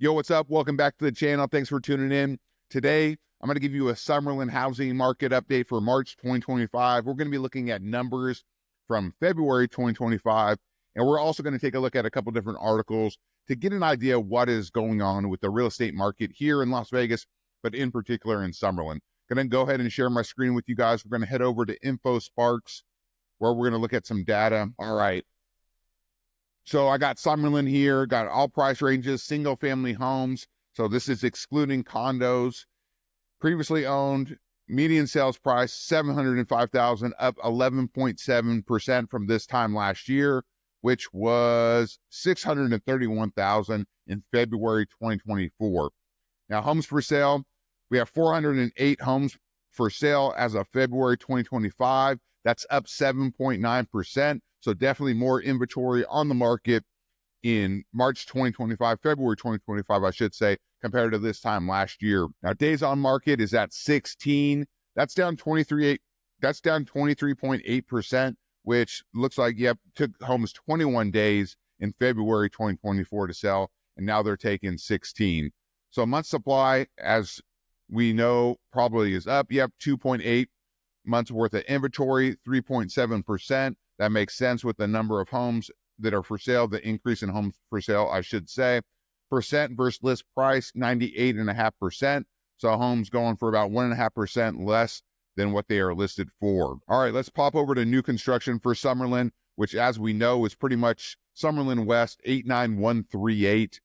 Yo, what's up? Welcome back to the channel. Thanks for tuning in. Today, I'm going to give you a Summerlin housing market update for March 2025. We're going to be looking at numbers from February 2025, and we're also going to take a look at a couple different articles to get an idea of what is going on with the real estate market here in Las Vegas, but in particular in Summerlin. Going to go ahead and share my screen with you guys. We're going to head over to InfoSparks, where we're going to look at some data. All right. So I got Summerlin here, got all price ranges, single family homes. So this is excluding condos. Previously owned, median sales price, $705,000, up 11.7% from this time last year, which was $631,000 in February 2024. Now, homes for sale, we have 408 homes for sale as of February 2025. That's up 7.9%. So definitely more inventory on the market in March 2025, February 2025, I should say, compared to this time last year. Now, days on market is at 16. That's down 23.8%, which looks like, took homes 21 days in February 2024 to sell, and now they're taking 16. So month supply, as we know, probably is up. 2.8 months worth of inventory, 3.7%. That makes sense with the number of homes that are for sale, the increase in homes for sale, I should say. Percent versus list price, 98.5%. So homes going for about 1.5% less than what they are listed for. All right, let's pop over to new construction for Summerlin, which, as we know, is pretty much Summerlin West, 89138.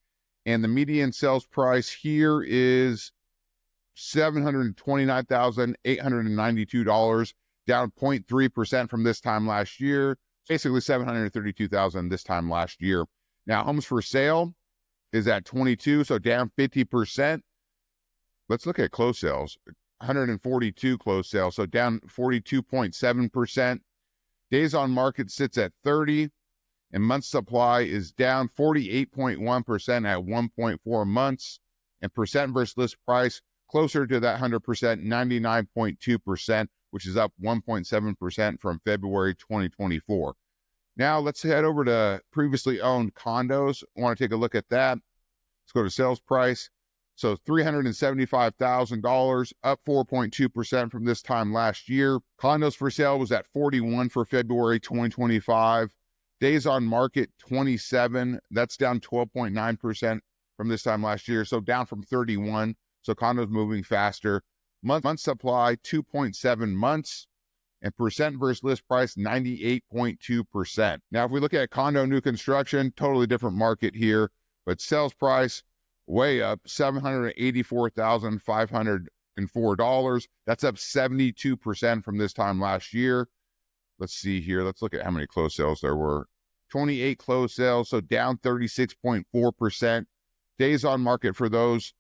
And the median sales price here is $729,892. Down 0.3% from this time last year, basically $732,000 this time last year. Now, homes for sale is at 22, so down 50%. Let's look at closed sales. 142 closed sales, so down 42.7%. Days on market sits at 30, and month supply is down 48.1% at 1.4 months, and percent versus list price closer to that 100%, 99.2%. which is up 1.7% from February 2024. Now let's head over to previously owned condos. I want to take a look at that. Let's go to sales price. So $375,000, up 4.2% from this time last year. Condos for sale was at 41 for February 2025. Days on market, 27. That's down 12.9% from this time last year. So down from 31. So condos moving faster. Month supply, 2.7 months, and percent versus list price, 98.2%. Now, if we look at condo new construction, totally different market here, but sales price way up, $784,504. That's up 72% from this time last year. Let's see here. Let's look at how many closed sales there were. 28 closed sales, so down 36.4%. Days on market for those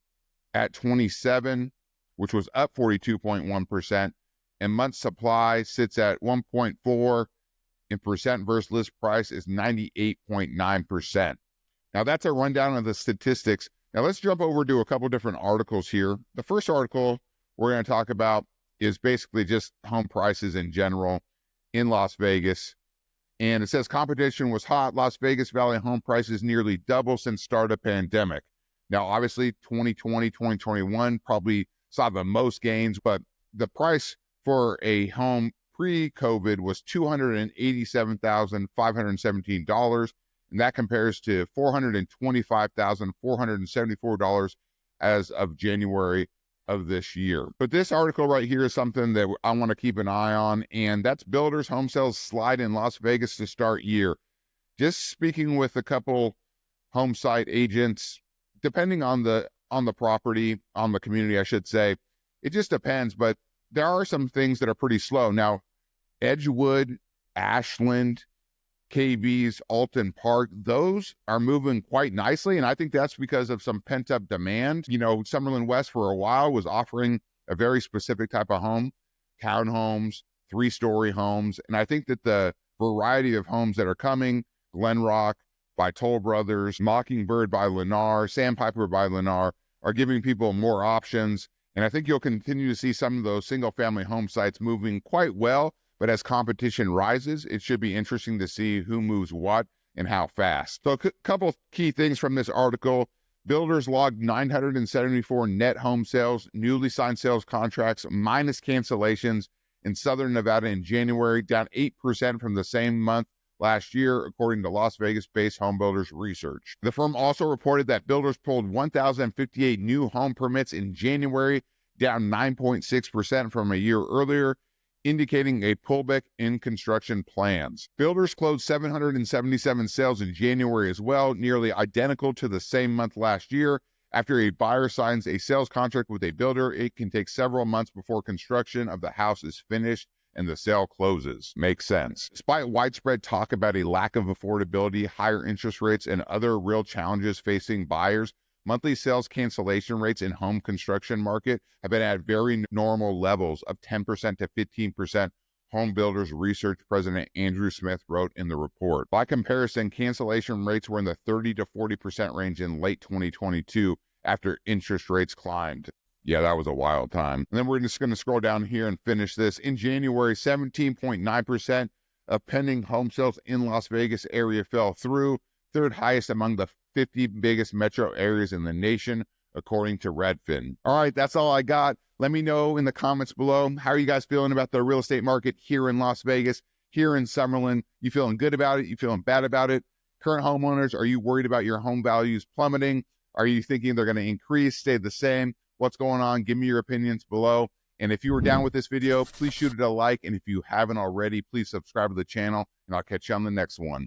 at 27. Which was up 42.1%, and month supply sits at 1.4, and percent versus list price is 98.9%. Now, that's a rundown of the statistics. Now, let's jump over to a couple different articles here. The first article we're going to talk about is basically just home prices in general in Las Vegas, and it says competition was hot. Las Vegas Valley home prices nearly double since start of pandemic. Now, obviously, 2020, 2021 probably saw the most gains, but the price for a home pre-COVID was $287,517, and that compares to $425,474 as of January of this year. But this article right here is something that I want to keep an eye on, and that's builders' home sales slide in Las Vegas to start year. Just speaking with a couple home site agents, depending on the property, on the community, I should say. It just depends, but there are some things that are pretty slow. Now, Edgewood, Ashland, KB's, Alton Park, those are moving quite nicely, and I think that's because of some pent-up demand. You know, Summerlin West for a while was offering a very specific type of home, townhomes, 3-story homes, and I think that the variety of homes that are coming, Glenrock by Toll Brothers, Mockingbird by Lennar, Sandpiper by Lennar, are giving people more options. And I think you'll continue to see some of those single-family home sites moving quite well. But as competition rises, it should be interesting to see who moves what and how fast. So a couple key things from this article. Builders logged 974 net home sales, newly signed sales contracts minus cancellations in Southern Nevada in January, down 8% from the same month last year, according to Las Vegas-based home builders research. The firm also reported that builders pulled 1,058 new home permits in January, down 9.6% from a year earlier, indicating a pullback in construction plans. Builders closed 777 sales in January as well, nearly identical to the same month last year. After a buyer signs a sales contract with a builder, it can take several months before construction of the house is finished and the sale closes. Makes sense. Despite widespread talk about a lack of affordability, higher interest rates, and other real challenges facing buyers, monthly sales cancellation rates in home construction market have been at very normal levels of 10% to 15%, home builders research president Andrew Smith wrote in the report. By comparison, cancellation rates were in the 30 to 40% range in late 2022 after interest rates climbed. Yeah, that was a wild time. And then we're just going to scroll down here and finish this. In January, 17.9% of pending home sales in Las Vegas area fell through, third highest among the 50 biggest metro areas in the nation, according to Redfin. All right, that's all I got. Let me know in the comments below. How are you guys feeling about the real estate market here in Las Vegas, here in Summerlin? You feeling good about it? You feeling bad about it? Current homeowners, are you worried about your home values plummeting? Are you thinking they're going to increase, stay the same? What's going on? Give me your opinions below. And if you were down with this video, please shoot it a like. And if you haven't already, please subscribe to the channel, and I'll catch you on the next one.